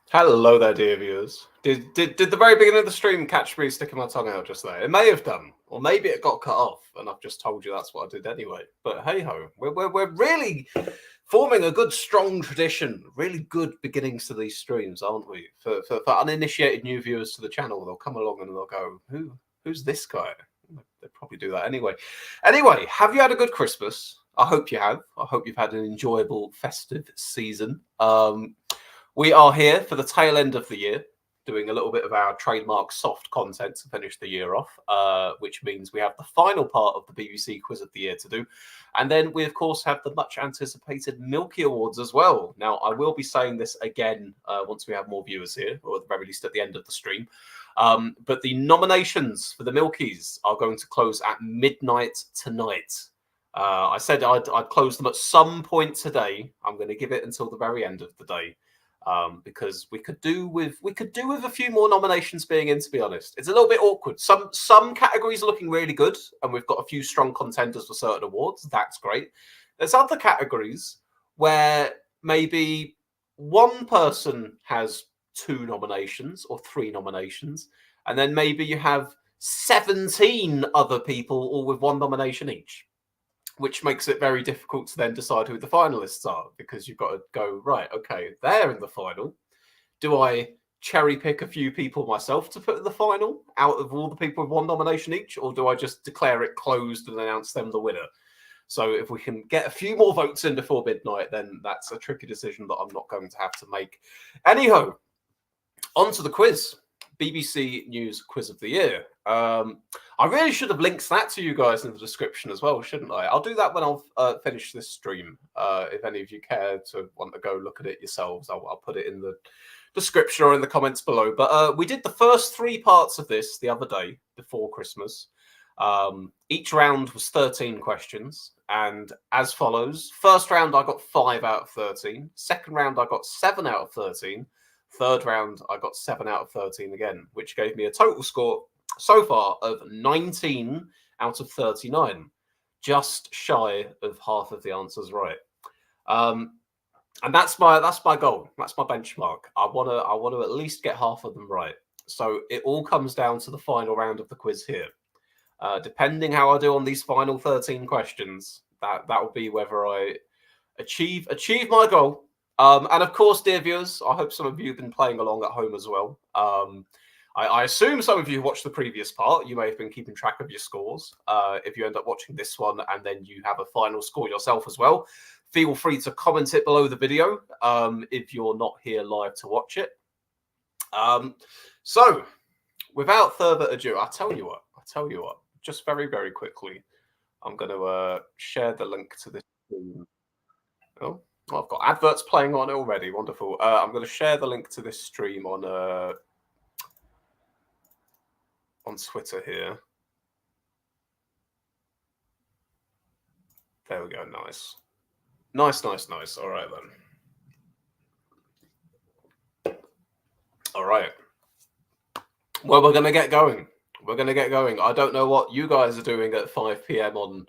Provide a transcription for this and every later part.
Hello there, dear viewers. Did the very beginning of the stream catch me sticking my tongue out just there? It may have done, or maybe it got cut off, and I've just told you that's what I did anyway. But hey ho, we're really forming a good, strong tradition. Really good beginnings to these streams, aren't we? For uninitiated new viewers to the channel, they'll come along and they'll go, who's this guy? They probably do that anyway. Anyway, have you had a good Christmas? I hope you have. I hope you've had an enjoyable festive season. We are here for the tail end of the year, doing a little bit of our trademark soft content to finish the year off, which means we have the final part of the BBC Quiz of the Year to do. And then we, of course, have the much anticipated Milky Awards as well. Now, I will be saying this again once we have more viewers here, or at the very least at the end of the stream. But the nominations for the Milkies are going to close at midnight tonight. I said I'd close them at some point today. I'm going to give it until the very end of the day. Because we could do with a few more nominations being in. To be honest, it's a little bit awkward. Some categories are looking really good, and we've got a few strong contenders for certain awards. That's great. There's other categories where maybe one person has 2 nominations or 3 nominations, and then maybe you have 17 other people all with 1 nomination each, which makes it very difficult to then decide who the finalists are, because you've got to go, right, okay, they're in the final. Do I cherry pick a few people myself to put in the final out of all the people with 1 nomination each, or do I just declare it closed and announce them the winner? So if we can get a few more votes in before midnight, then that's a tricky decision that I'm not going to have to make. Anyhow, on to the quiz. BBC News Quiz of the Year. I really should have linked that to you guys in the description as well, shouldn't I? I'll do that when I've finished this stream. If any of you care to want to go look at it yourselves, I'll put it in the description or in the comments below. But we did the first 3 parts of this the other day before Christmas. Each round was 13 questions, and as follows. First round, I got 5 out of 13. Second round, I got 7 out of 13. Third round, I got 7 out of 13 again, which gave me a total score so far of 19 out of 39, just shy of half of the answers right. And that's my goal. That's my benchmark. I want to at least get half of them right. So it all comes down to the final round of the quiz here. Depending how I do on these final 13 questions, that will be whether I achieve my goal. And of course, dear viewers, I hope some of you have been playing along at home as well. I assume some of you watched the previous part. You may have been keeping track of your scores. If you end up watching this one and then you have a final score yourself as well, feel free to comment it below the video if you're not here live to watch it. So, without further ado, I'll tell you what, just very, very quickly, I'm going to share the link to this. Oh, I've got adverts playing on it already. Wonderful. I'm going to share the link to this stream on Twitter here. There we go. Nice. All right, then. All right. Well, we're going to get going. I don't know what you guys are doing at 5 p.m. on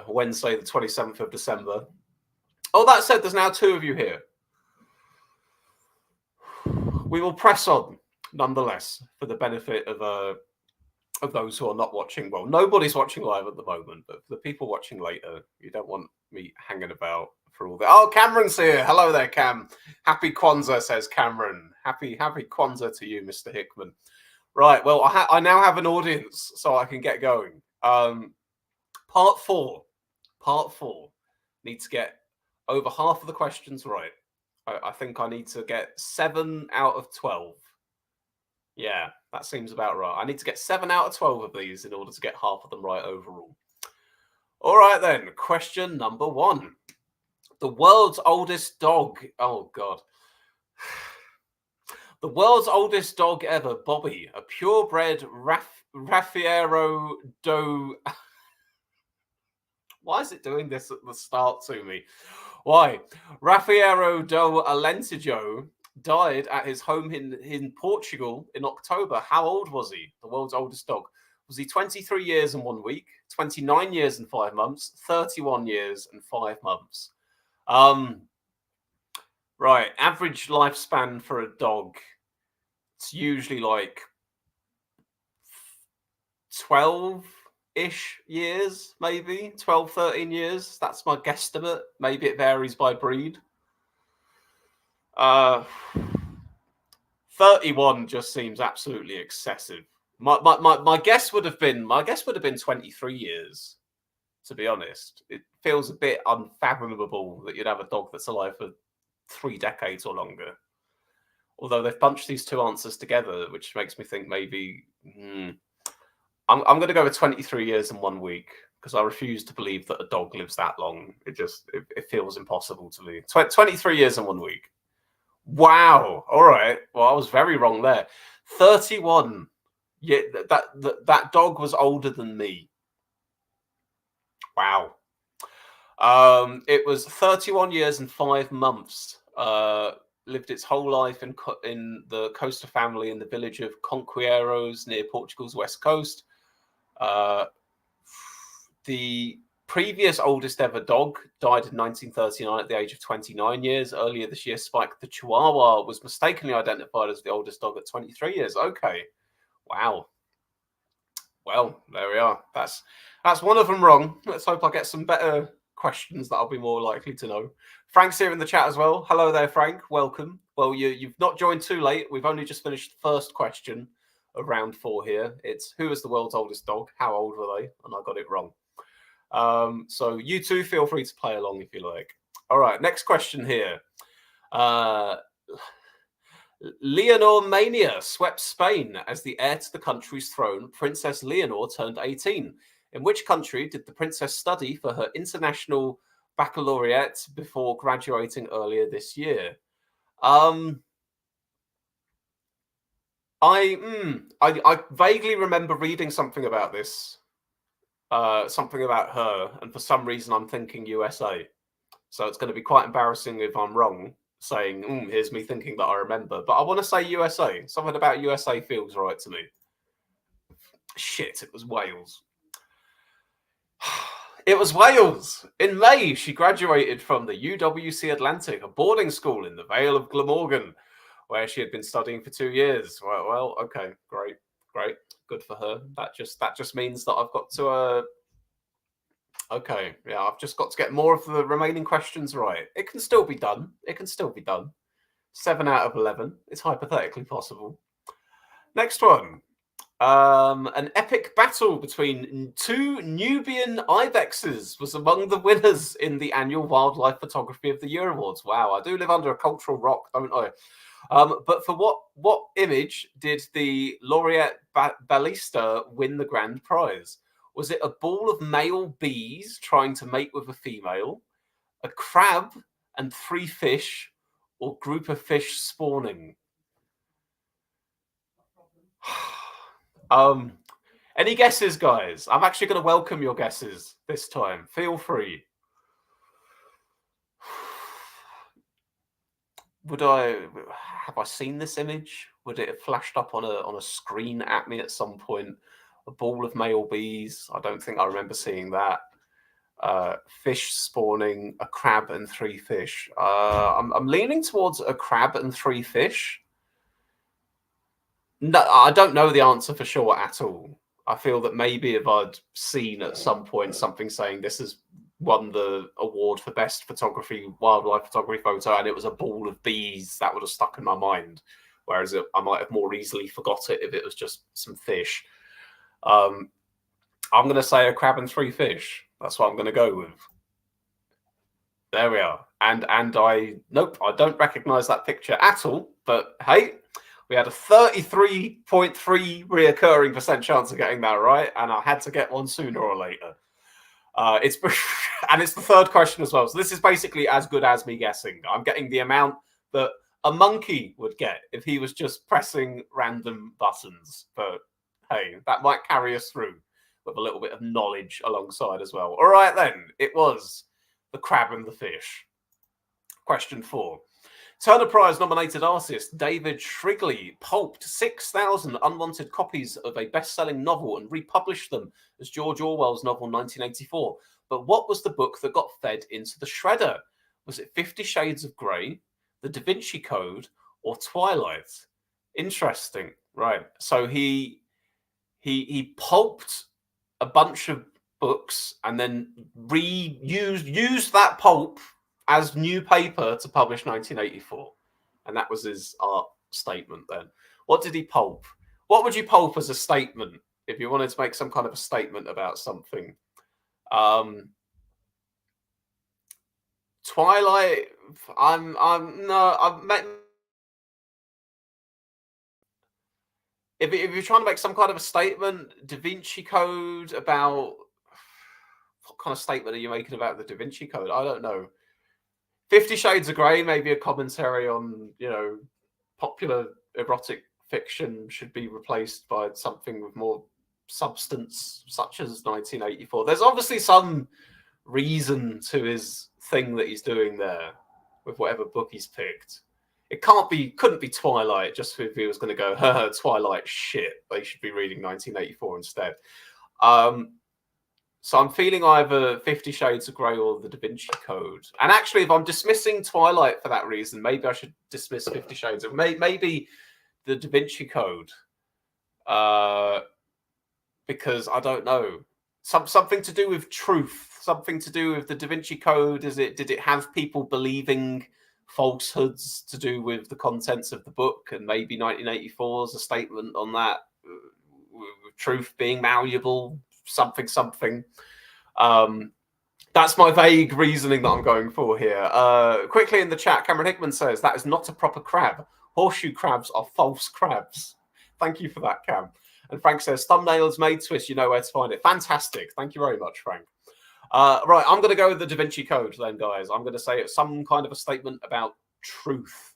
Wednesday, the 27th of December. Oh, that said, there's now 2 of you here. We will press on, nonetheless, for the benefit of those who are not watching. Well, nobody's watching live at the moment, but for the people watching later, you don't want me hanging about for all that. Oh, Cameron's here. Hello there, Cam. Happy Kwanzaa, says Cameron. Happy Kwanzaa to you, Mr. Hickman. Right, well, I now have an audience, so I can get going. Part 4. Need to get over half of the questions right. I think I need to get 7 out of 12. Yeah, that seems about right. I need to get 7 out of 12 of these in order to get half of them right overall. All right, then. Question number 1. The world's oldest dog. Oh, God. The world's oldest dog ever, Bobby, a purebred Raffiero do... Why is it doing this at the start to me? Why? Raffiero do Alentejo died at his home in Portugal in October. How old was he? The world's oldest dog. Was he 23 years and 1 week, 29 years and 5 months, 31 years and 5 months? Right. Average lifespan for a dog. It's usually like 12-ish years, maybe 12, 13 years. That's my guesstimate. Maybe it varies by breed. 31 just seems absolutely excessive. My guess would have been 23 years, to be honest. It feels a bit unfathomable that you'd have a dog that's alive for 3 decades or longer. Although they've bunched these two answers together, which makes me think maybe I'm going to go with 23 years and 1 week, because I refuse to believe that a dog lives that long. It feels impossible to me. 23 years and 1 week. Wow. All right. Well, I was very wrong there. 31. Yeah, that dog was older than me. Wow. It was 31 years and 5 months. Lived its whole life in the Costa family in the village of Conqueiros near Portugal's west coast. The previous oldest ever dog died in 1939 at the age of 29 years. Earlier this year, Spike the Chihuahua was mistakenly identified as the oldest dog at 23 years. Okay. Wow. Well, there we are. That's one of them wrong. Let's hope I get some better questions that I'll be more likely to know. Frank's here in the chat as well. Hello there, Frank. Welcome. Well, you've not joined too late. We've only just finished the first question of round 4 here. It's who is the world's oldest dog? How old were they? And I got it wrong. So you too, feel free to play along if you like. All right, next question here. Leonor Mania swept Spain as the heir to the country's throne. Princess Leonor turned 18. In which country did the princess study for her international baccalaureate before graduating earlier this year? I vaguely remember reading something about this, something about her, and for some reason I'm thinking USA. So it's going to be quite embarrassing if I'm wrong, saying, here's me thinking that I remember. But I want to say USA. Something about USA feels right to me. Shit, it was Wales. It was Wales. In May, she graduated from the UWC Atlantic, a boarding school in the Vale of Glamorgan, where she had been studying for 2 years. Well, okay, great, good for her. That just means that I've got to okay, yeah, I've just got to get more of the remaining questions right. It can still be done. 7 out of 11. It's hypothetically possible. Next one. An epic battle between 2 Nubian ibexes was among the winners in the annual Wildlife Photography of the Year Awards. Wow, I do live under a cultural rock, don't I? But for what image did the laureate Ballista win the grand prize? Was it a ball of male bees trying to mate with a female, a crab and 3 fish, or group of fish spawning? Any guesses, guys? I'm actually going to welcome your guesses this time. Feel free. Have I seen this image? Would it have flashed up on a screen at me at some point? A ball of male bees. I don't think I remember seeing that. Fish spawning, a crab and 3 fish. I'm leaning towards a crab and 3 fish. No, I don't know the answer for sure at all. I feel that maybe if I'd seen at some point something saying this has won the award for best photography, wildlife photography photo, and it was a ball of bees, that would have stuck in my mind. Whereas I might have more easily forgot it if it was just some fish. I'm going to say a crab and 3 fish. That's what I'm going to go with. There we are. And I don't recognize that picture at all. But hey, we had a 33.3 reoccurring % chance of getting that right, and I had to get one sooner or later. It's the third question as well. So this is basically as good as me guessing. I'm getting the amount that a monkey would get if he was just pressing random buttons. But hey, that might carry us through with a little bit of knowledge alongside as well. All right, then. It was the crab and the fish. Question 4. Turner Prize-nominated artist David Shrigley pulped 6,000 unwanted copies of a best-selling novel and republished them as George Orwell's novel 1984. But what was the book that got fed into the shredder? Was it 50 Shades of Grey, the Da Vinci Code, or Twilight? Interesting, right? So he pulped a bunch of books and then used that pulp as new paper to publish 1984, and that was his art statement. Then, what did he pulp? What would you pulp as a statement if you wanted to make some kind of a statement about something? Twilight. I'm no. I've met. If you're trying to make some kind of a statement, Da Vinci Code about what kind of statement are you making about the Da Vinci Code? I don't know. 50 Shades of Grey, maybe a commentary on, popular erotic fiction should be replaced by something with more substance, such as 1984. There's obviously some reason to his thing that he's doing there with whatever book he's picked. It couldn't be Twilight, just if he was going to go, Twilight shit. They should be reading 1984 instead. So I'm feeling either 50 Shades of Grey or the Da Vinci Code. And actually, if I'm dismissing Twilight for that reason, maybe I should dismiss 50 Shades of maybe the Da Vinci Code. Because I don't know. Something to do with truth, something to do with the Da Vinci Code. Did it have people believing falsehoods to do with the contents of the book? And maybe 1984 is a statement on that, with truth being malleable. Something. That's my vague reasoning that I'm going for here. Quickly in the chat, Cameron Hickman says that is not a proper crab. Horseshoe crabs are false crabs. Thank you for that, Cam. And Frank says thumbnails made twist. You know where to find it. Fantastic. Thank you very much, Frank. Right, I'm going to go with the Da Vinci Code then, guys. I'm going to say it's some kind of a statement about truth.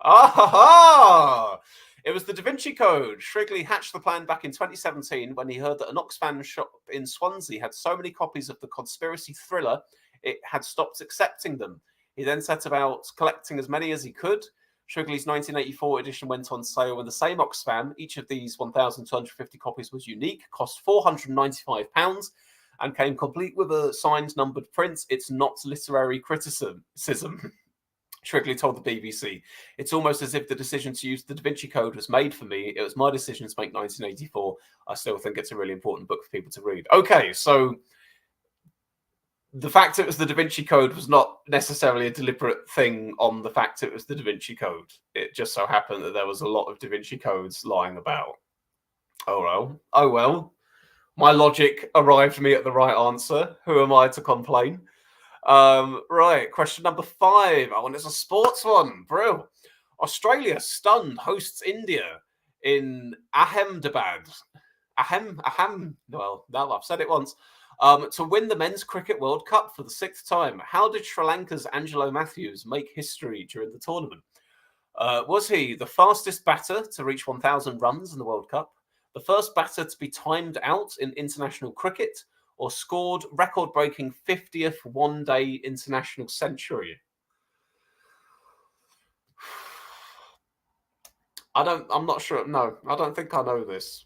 Ah! It was the Da Vinci Code. Shrigley hatched the plan back in 2017 when he heard that an Oxfam shop in Swansea had so many copies of the conspiracy thriller, it had stopped accepting them. He then set about collecting as many as he could. Shrigley's 1984 edition went on sale in the same Oxfam. Each of these 1,250 copies was unique, cost £495, and came complete with a signed numbered print. It's not literary criticism. Shrigley told the BBC, it's almost as if the decision to use the Da Vinci Code was made for me. It was my decision to make 1984. I still think it's a really important book for people to read. Okay, so the fact it was the Da Vinci Code was not necessarily a deliberate thing on the fact it was the Da Vinci Code. It just so happened that there was a lot of Da Vinci Codes lying about. Oh well. My logic arrived me at the right answer. Who am I to complain? Right, question number 5. Oh, and it's a sports one. Brill. Australia stunned hosts India in Ahmedabad. Well, no, I've said it once. To win the Men's Cricket World Cup for the 6th time. How did Sri Lanka's Angelo Matthews make history during the tournament? Was he the fastest batter to reach 1,000 runs in the World Cup? The first batter to be timed out in international cricket? Or scored record-breaking 50th one-day international century? I'm not sure. No, I don't think I know this.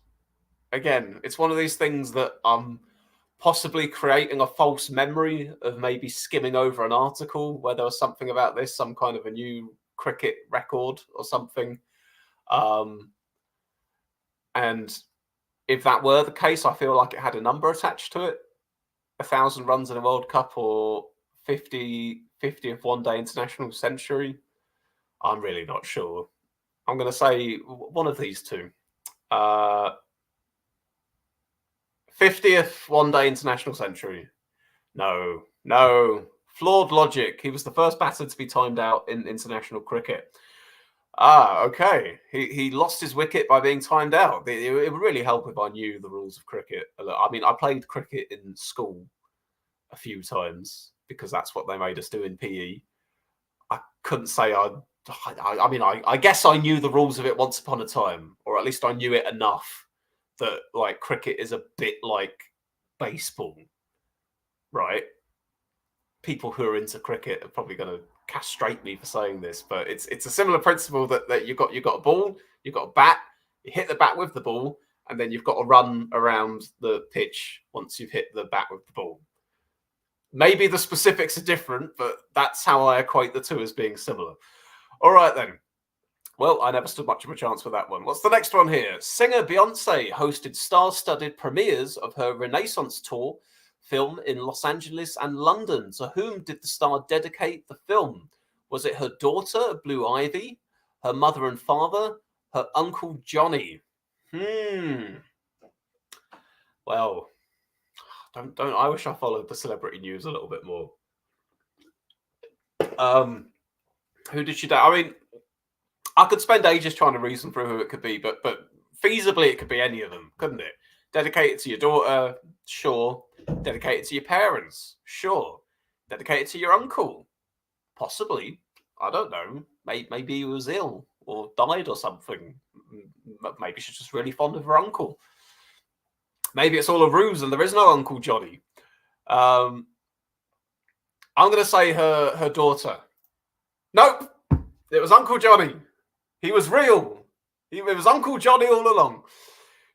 Again, it's one of these things that I'm possibly creating a false memory of, maybe skimming over an article where there was something about this, some kind of a new cricket record or something. And if that were the case, I feel like it had a number attached to it. 1,000 runs in a World Cup or 50th one-day international century. I'm really not sure. I'm going to say one of these two. 50th one-day international century. No. Flawed logic. He was the first batter to be timed out in international cricket. Okay. He lost his wicket by being timed out. It would really help if I knew the rules of cricket. I mean, I played cricket in school a few times because that's what they made us do in PE. I couldn't say I guess I knew the rules of it once upon a time, or at least I knew it enough that, like, cricket is a bit like baseball, right? People who are into cricket are probably going to castrate me for saying this, but it's a similar principle that you've got a ball, you've got a bat, you hit the bat with the ball, and then you've got to run around the pitch once you've hit the bat with the ball. Maybe the specifics are different, but that's how I equate the two as being similar. All right, then. Well, I never stood much of a chance with that one. What's the next one here? Singer Beyonce hosted star-studded premieres of her Renaissance tour film in Los Angeles and London. To whom did the star dedicate the film? Was it her daughter, Blue Ivy, her mother and father, her uncle Johnny? Well, don't. I wish I followed the celebrity news a little bit more. Who did she do? I mean, I could spend ages trying to reason through who it could be, but feasibly it could be any of them, couldn't it? Dedicated to your daughter, sure. Dedicated to your parents, sure. Dedicated to your uncle, possibly. I don't know. Maybe he was ill or died or something. Maybe she's just really fond of her uncle. Maybe it's all a ruse and there is no Uncle Johnny. I'm going to say her daughter. Nope. It was Uncle Johnny. He was real. It was Uncle Johnny all along.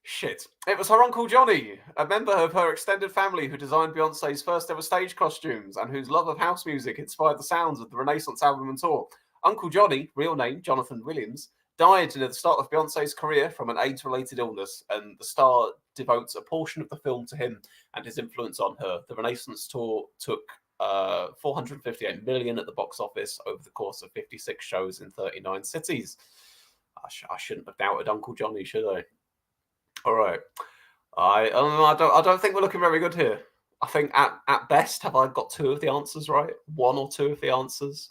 Shit. It was her Uncle Johnny, a member of her extended family who designed Beyonce's first ever stage costumes and whose love of house music inspired the sounds of the Renaissance album and tour. Uncle Johnny, real name Jonathan Williams, died near the start of Beyonce's career from an AIDS-related illness, and the star devotes a portion of the film to him and his influence on her. The Renaissance tour took $458 million at the box office over the course of 56 shows in 39 cities. I shouldn't have doubted Uncle Johnny, should I? All right. I don't think we're looking very good here. I think at best, have I got two of the answers right? One or two of the answers?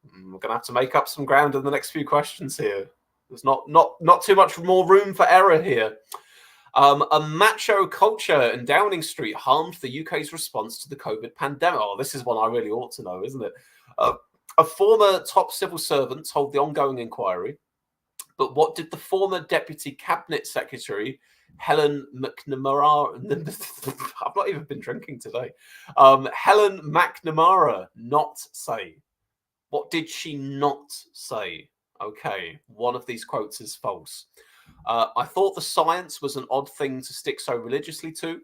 We're going to have to make up some ground in the next few questions here. There's not too much more room for error here. A macho culture in Downing Street harmed the UK's response to the COVID pandemic. Oh, this is one I really ought to know, isn't it? A former top civil servant told the ongoing inquiry, but what did the former Deputy Cabinet Secretary, Helen McNamara, I've not even been drinking today, Helen McNamara not say? What did she not say? Okay, one of these quotes is false. I thought the science was an odd thing to stick so religiously to.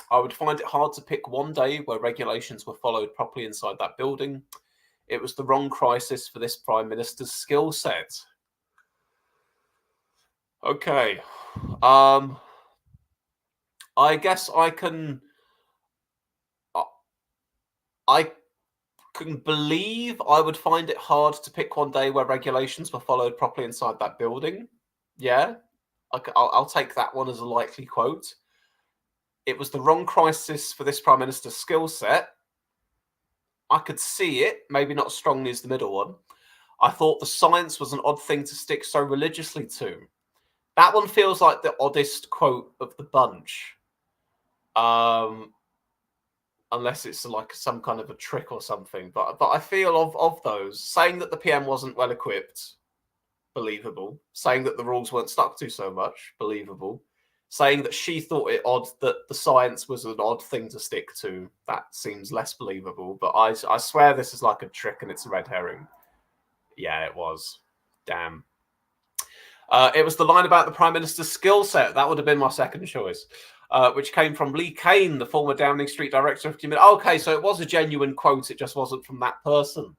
I would find it hard to pick one day where regulations were followed properly inside that building. It was the wrong crisis for this Prime Minister's skill set. Okay. I guess I can believe I would find it hard to pick one day where regulations were followed properly inside that building. Yeah, I'll take that one as a likely quote. It was the wrong crisis for this Prime Minister's skill set. I could see it, maybe not as strongly as the middle one. I thought the science was an odd thing to stick so religiously to. That one feels like the oddest quote of the bunch. Unless it's like some kind of a trick or something. But I feel of those, saying that the PM wasn't well equipped, believable. Saying that the rules weren't stuck to so much, believable. Saying that she thought it odd that the science was an odd thing to stick to, that seems less believable. But I swear this is like a trick and it's a red herring. Yeah, it was. Damn. It was the line about the Prime Minister's skill set. That would have been my second choice. Which came from Lee Kane, the former Downing Street director of community. Okay, so it was a genuine quote. It just wasn't from that person.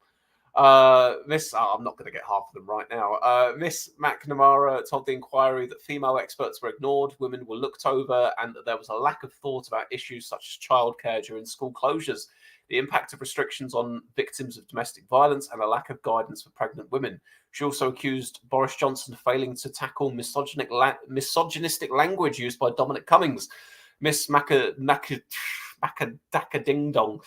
I'm not going to get half of them right now. Miss McNamara told the inquiry that female experts were ignored, women were looked over, and that there was a lack of thought about issues such as childcare during school closures, the impact of restrictions on victims of domestic violence, and a lack of guidance for pregnant women. She also accused Boris Johnson of failing to tackle misogynistic language used by Dominic Cummings. Miss Macadakading-dong.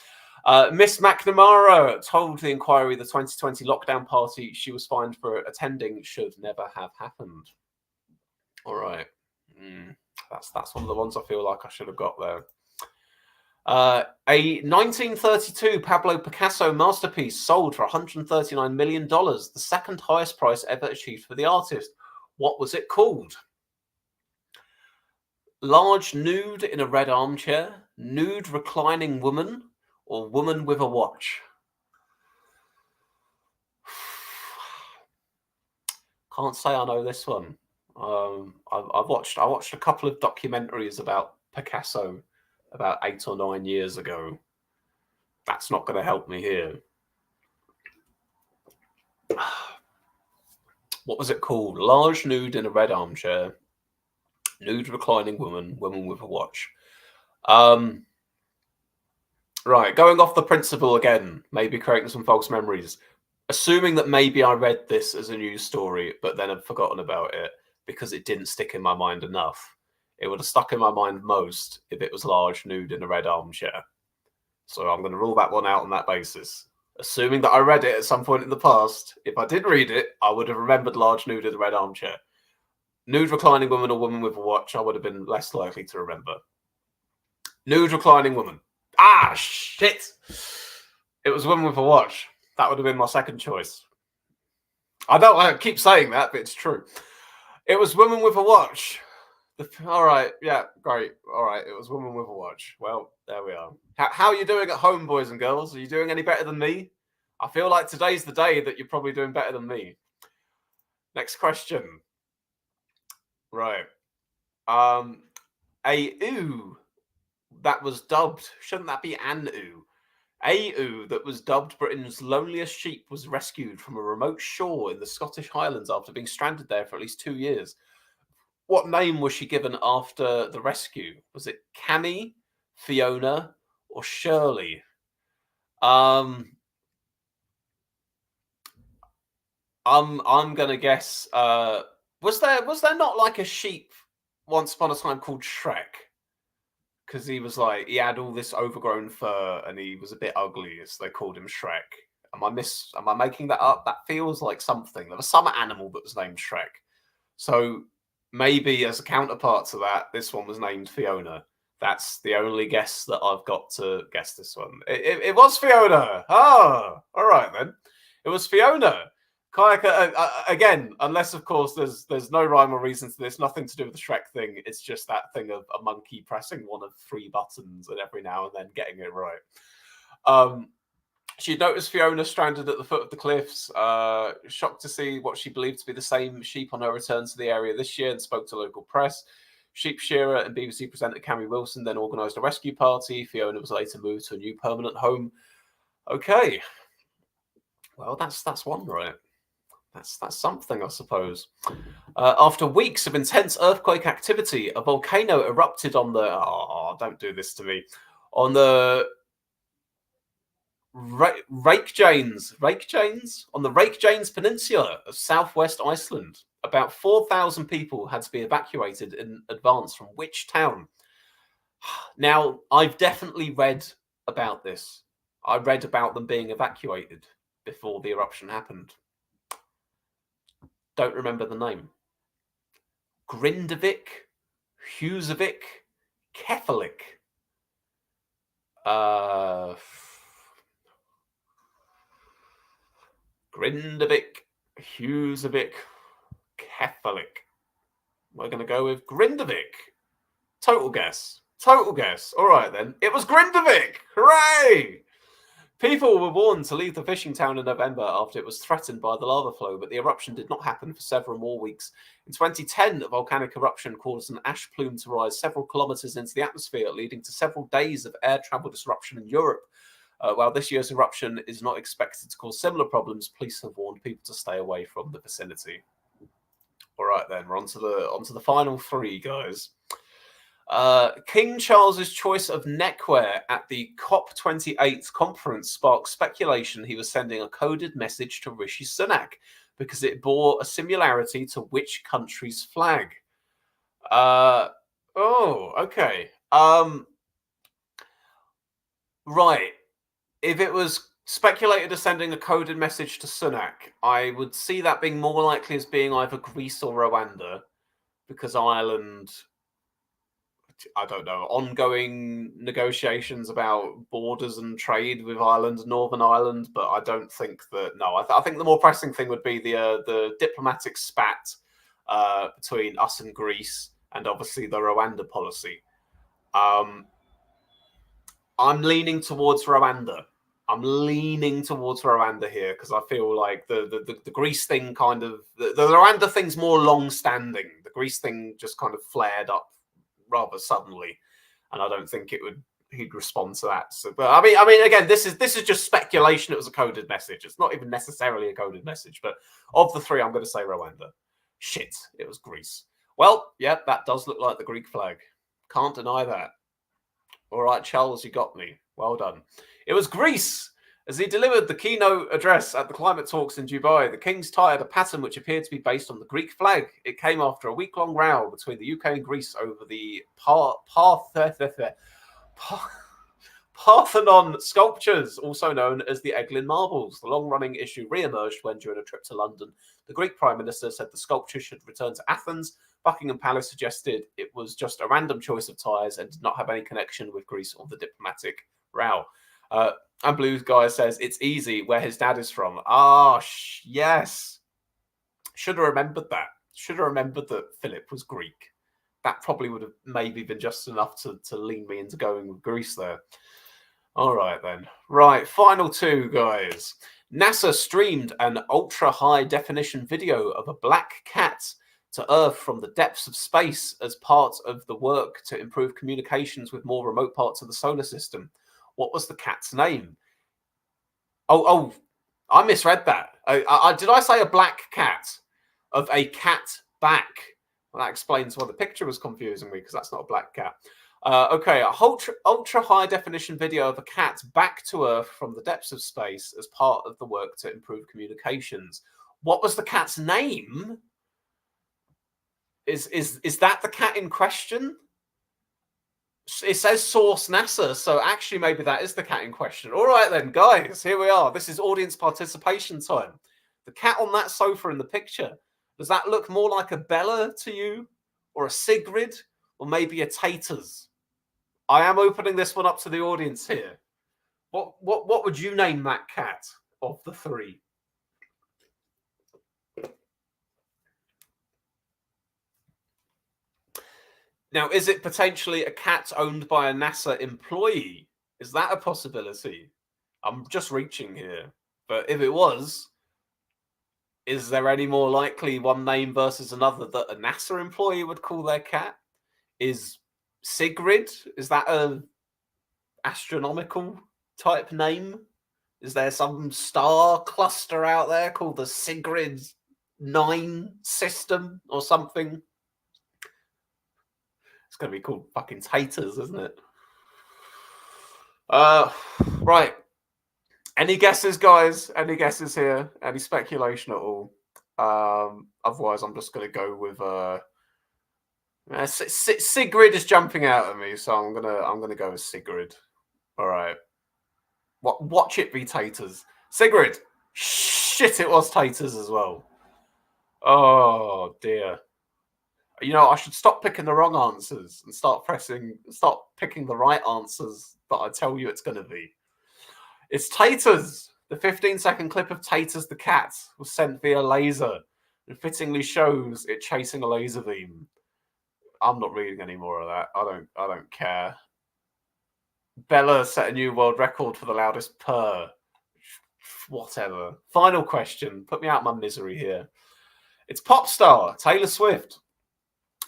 Miss McNamara told the inquiry the 2020 lockdown party she was fined for attending should never have happened. All right. That's one of the ones I feel like I should have got there. A 1932 Pablo Picasso masterpiece sold for $139 million, the second highest price ever achieved for the artist. What was it called? Large nude in a red armchair, nude reclining woman, or woman with a watch? Can't say I know this one. I watched a couple of documentaries about Picasso about 8 or 9 years ago. That's not going to help me here. What was it called? Large nude in a red armchair. Nude reclining woman. Woman with a watch. Right, going off the principle again, maybe creating some false memories. Assuming that maybe I read this as a news story, but then I'd forgotten about it because it didn't stick in my mind enough. It would have stuck in my mind most if it was large nude in a red armchair. So I'm going to rule that one out on that basis. Assuming that I read it at some point in the past, if I did read it, I would have remembered large nude in a red armchair. Nude reclining woman or woman with a watch, I would have been less likely to remember. Nude reclining woman. Ah, shit. It was woman with a watch. That would have been my second choice. I keep saying that, but it's true. It was woman with a watch. All right, yeah, great. All right, it was woman with a watch. Well, there we are. How are you doing at home, boys and girls? Are you doing any better than me? I feel like today's the day that you're probably doing better than me. Next question. Right. A ooh that was dubbed, shouldn't that be an ooh? A ooh that was dubbed Britain's loneliest sheep was rescued from a remote shore in the Scottish Highlands after being stranded there for at least 2 years. What name was she given after the rescue? Was it Cammy, Fiona, or Shirley? I'm gonna guess. Was there not like a sheep once upon a time called Shrek? Because he was like, he had all this overgrown fur and he was a bit ugly, so they called him Shrek. Am I making that up? That feels like something. There was some animal that was named Shrek. So maybe as a counterpart to that, this one was named Fiona. That's the only guess that I've got to guess this one. It was Fiona. Oh, all right then. It was Fiona. Kayaka, again, unless of course there's no rhyme or reason to this, nothing to do with the Shrek thing. It's just that thing of a monkey pressing one of 3 buttons and every now and then getting it right. She noticed Fiona stranded at the foot of the cliffs, shocked to see what she believed to be the same sheep on her return to the area this year, and spoke to local press. Sheep shearer and BBC presenter Cammy Wilson then organised a rescue party. Fiona was later moved to a new permanent home. Okay, well that's one right. That's something, I suppose. After weeks of intense earthquake activity, a volcano erupted on the... Oh, don't do this to me. On the Reykjanes? On the Reykjanes Peninsula of southwest Iceland. About 4,000 people had to be evacuated in advance from which town? Now, I've definitely read about this. I read about them being evacuated before the eruption happened. Don't remember the name. Grindavik, Husavik, Kefalik. Grindavik, Husavik, Kefalik. We're going to go with Grindavik. Total guess. All right, then. It was Grindavik. Hooray! People were warned to leave the fishing town in November after it was threatened by the lava flow, but the eruption did not happen for several more weeks. In 2010, a volcanic eruption caused an ash plume to rise several kilometers into the atmosphere, leading to several days of air travel disruption in Europe. While this year's eruption is not expected to cause similar problems, police have warned people to stay away from the vicinity. All right, then, we're on to the final 3, guys. King Charles's choice of neckwear at the COP28 conference sparked speculation he was sending a coded message to Rishi Sunak because it bore a similarity to which country's flag? Okay. Right. If it was speculated as sending a coded message to Sunak, I would see that being more likely as being either Greece or Rwanda, because Ireland... I don't know, ongoing negotiations about borders and trade with Ireland, Northern Ireland, but I don't think that. No, I think the more pressing thing would be the diplomatic spat between us and Greece, and obviously the Rwanda policy. I'm leaning towards Rwanda. Here because I feel like the Greece thing kind of the Rwanda thing's more long-standing. The Greece thing just kind of flared up rather suddenly, and I don't think it would he'd respond to that. So, but I mean, again, this is just speculation. It was a coded message. It's not even necessarily a coded message. But of the three, I'm going to say Rwanda. Shit, it was Greece. Well, yeah, that does look like the Greek flag. Can't deny that. All right, Charles, you got me. Well done. It was Greece. As he delivered the keynote address at the climate talks in Dubai, the King's tied a pattern which appeared to be based on the Greek flag. It came after a week-long row between the UK and Greece over the Parthenon sculptures, also known as the Eglin marbles. The long-running issue re-emerged when, during a trip to London, the Greek Prime Minister said the sculpture should return to Athens. Buckingham Palace suggested it was just a random choice of ties and did not have any connection with Greece or the diplomatic row. And Blue Guy says, it's easy where his dad is from. Yes. Should have remembered that. Should have remembered that Philip was Greek. That probably would have maybe been just enough to lean me into going with Greece there. All right, then. Right, final two, guys. NASA streamed an ultra-high definition video of a black cat to Earth from the depths of space as part of the work to improve communications with more remote parts of the solar system. What was the cat's name? Oh, I misread that. Did I say a black cat of a cat back? Well, that explains why the picture was confusing me, because that's not a black cat. Okay, a ultra high definition video of a cat back to Earth from the depths of space as part of the work to improve communications. What was the cat's name? Is that the cat in question? It says source NASA, so actually maybe that is the cat in question. All right then, guys, here we are. This is audience participation time. The cat on that sofa in the picture, does that look more like a Bella to you, or a Sigrid, or maybe a Taters? I am opening this one up to the audience here. What would you name that cat of the three? Now, is it potentially a cat owned by a NASA employee? Is that a possibility? I'm just reaching here. But if it was, is there any more likely one name versus another that a NASA employee would call their cat? Is Sigrid, is that a astronomical type name? Is there some star cluster out there called the Sigrid 9 system or something? It's going to be called fucking Taters, isn't it? Right. Any guesses, guys? Any guesses here? Any speculation at all? Otherwise, I'm just going to go with Sigrid is jumping out at me, so I'm gonna go with Sigrid. All right. Watch it be Taters. Sigrid. Shit, it was Taters as well. Oh dear. You know, I should stop picking the wrong answers and start picking the right answers that I tell you it's going to be. It's Taters. The 15-second clip of Taters the cat was sent via laser and fittingly shows it chasing a laser beam. I'm not reading any more of that. I don't care. Bella set a new world record for the loudest purr. Whatever. Final question. Put me out of my misery here. It's pop star Taylor Swift.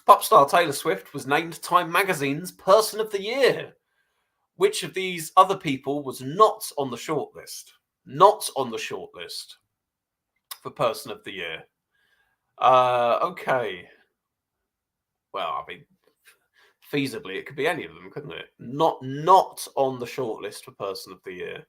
Pop star Taylor Swift was named Time Magazine's Person of the Year. Which of these other people was not on the shortlist? Not on the shortlist for Person of the Year. Okay. Well, I mean, feasibly, it could be any of them, couldn't it? Not on the shortlist for Person of the Year.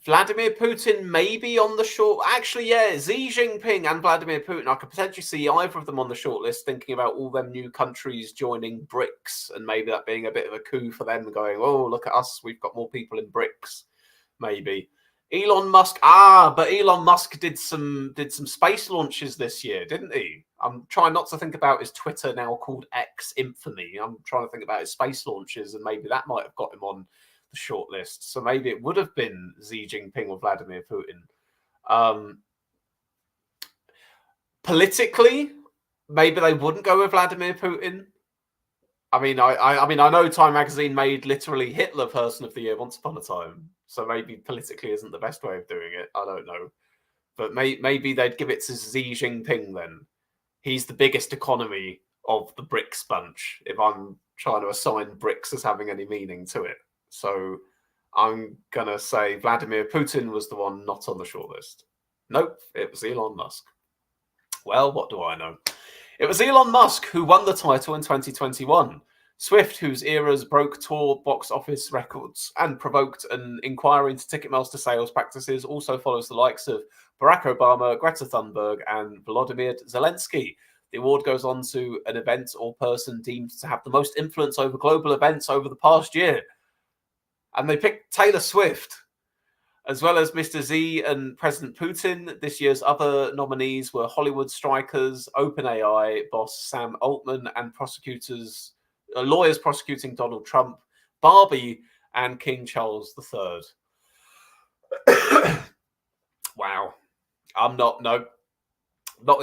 Vladimir Putin maybe on the short. Actually, yeah, Xi Jinping and Vladimir Putin. I could potentially see either of them on the shortlist, thinking about all them new countries joining BRICS, and maybe that being a bit of a coup for them, going, "Oh, look at us, we've got more people in BRICS." Maybe Elon Musk. But Elon Musk did some space launches this year, didn't he? I'm trying not to think about his Twitter, now called X infamy. I'm trying to think about his space launches, and maybe that might have got him on the shortlist. So maybe it would have been Xi Jinping or Vladimir Putin. Politically, maybe they wouldn't go with Vladimir Putin. I mean, I know Time Magazine made literally Hitler Person of the Year once upon a time. So maybe politically isn't the best way of doing it. I don't know. But maybe they'd give it to Xi Jinping then. He's the biggest economy of the BRICS bunch, if I'm trying to assign bricks as having any meaning to it. So I'm going to say Vladimir Putin was the one not on the shortlist. Nope, it was Elon Musk. Well, what do I know? It was Elon Musk who won the title in 2021. Swift, whose eras broke tour box office records and provoked an inquiry into Ticketmaster sales practices, also follows the likes of Barack Obama, Greta Thunberg, and Volodymyr Zelensky. The award goes on to an event or person deemed to have the most influence over global events over the past year. And they picked Taylor Swift. As well as Mr. Z and President Putin, this year's other nominees were Hollywood strikers, OpenAI boss Sam Altman, and lawyers prosecuting Donald Trump, Barbie, and King Charles III. Wow. I'm not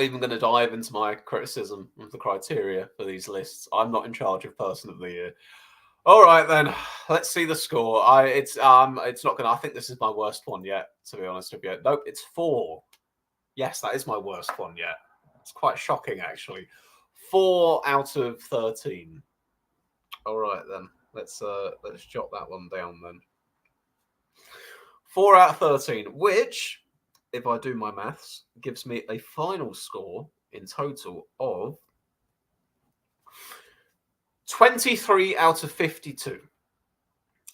even going to dive into my criticism of the criteria for these lists. I'm not in charge of Person of the Year. All right, then. Let's see the score. It's not going to... I think this is my worst one yet, to be honest with you. Nope, it's 4. Yes, that is my worst one yet. It's quite shocking, actually. 4 out of 13. All right, then. Let's jot that one down, then. 4 out of 13, which, if I do my maths, gives me a final score in total of 23 out of 52.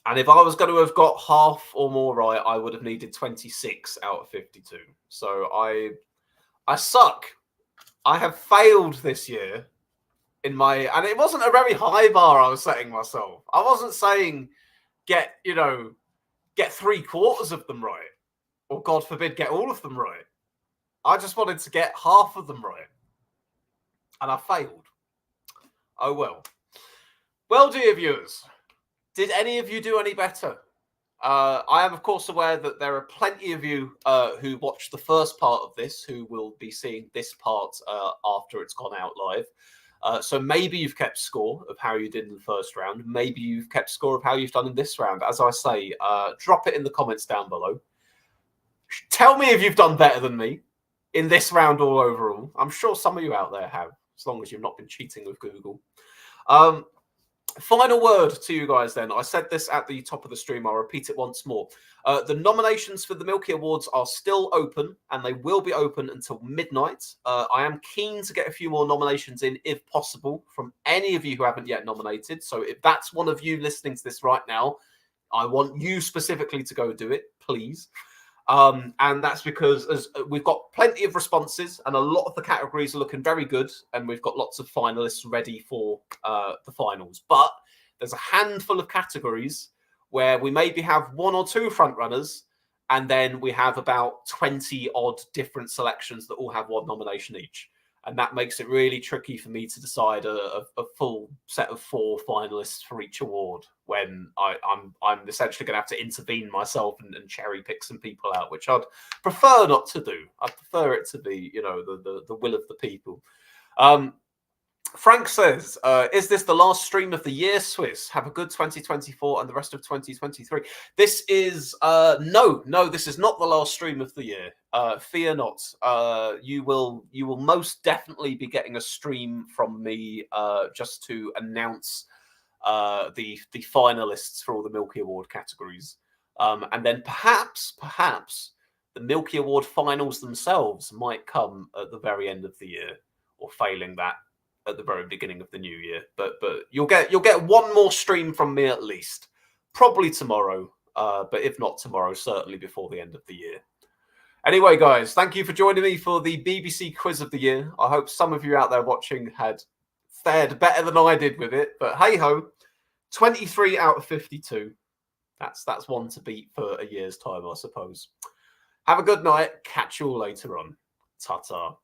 And if I was going to have got half or more right, I would have needed 26 out of 52. So I suck. I have failed this year and it wasn't a very high bar I was setting myself. I wasn't saying get 3/4 of them right, or God forbid, get all of them right. I just wanted to get half of them right. And I failed. Oh well. Well, dear viewers, did any of you do any better? I am, of course, aware that there are plenty of you who watched the first part of this who will be seeing this part after it's gone out live. So maybe you've kept score of how you did in the first round. Maybe you've kept score of how you've done in this round. As I say, drop it in the comments down below. Tell me if you've done better than me in this round or overall. I'm sure some of you out there have, as long as you've not been cheating with Google. Final word to you guys then. I said this at the top of the stream. I'll repeat it once more. The nominations for the Milky Awards are still open, and they will be open until midnight. I am keen to get a few more nominations in, if possible, from any of you who haven't yet nominated. So if that's one of you listening to this right now, I want you specifically to go do it, please. And that's because as we've got plenty of responses and a lot of the categories are looking very good, and we've got lots of finalists ready for the finals. But there's a handful of categories where we maybe have 1 or 2 front runners, and then we have about 20 odd different selections that all have 1 nomination each. And that makes it really tricky for me to decide a full set of 4 finalists for each award, when I'm essentially going to have to intervene myself and cherry pick some people out, which I'd prefer not to do. I'd prefer it to be, the will of the people. Frank says, is this the last stream of the year, Swiss? Have a good 2024 and the rest of 2023. This is, no, this is not the last stream of the year. Fear not. You will most definitely be getting a stream from me just to announce the finalists for all the Milky Award categories. And then perhaps the Milky Award finals themselves might come at the very end of the year, or failing that, at the very beginning of the new year. But you'll get 1 more stream from me at least, probably tomorrow. But if not tomorrow, certainly before the end of the year. Anyway, guys, thank you for joining me for the BBC Quiz of the Year. I hope some of you out there watching had fared better than I did with it. But hey ho, 23 out of 52. That's one to beat for a year's time, I suppose. Have a good night. Catch you all later on. Ta-ta.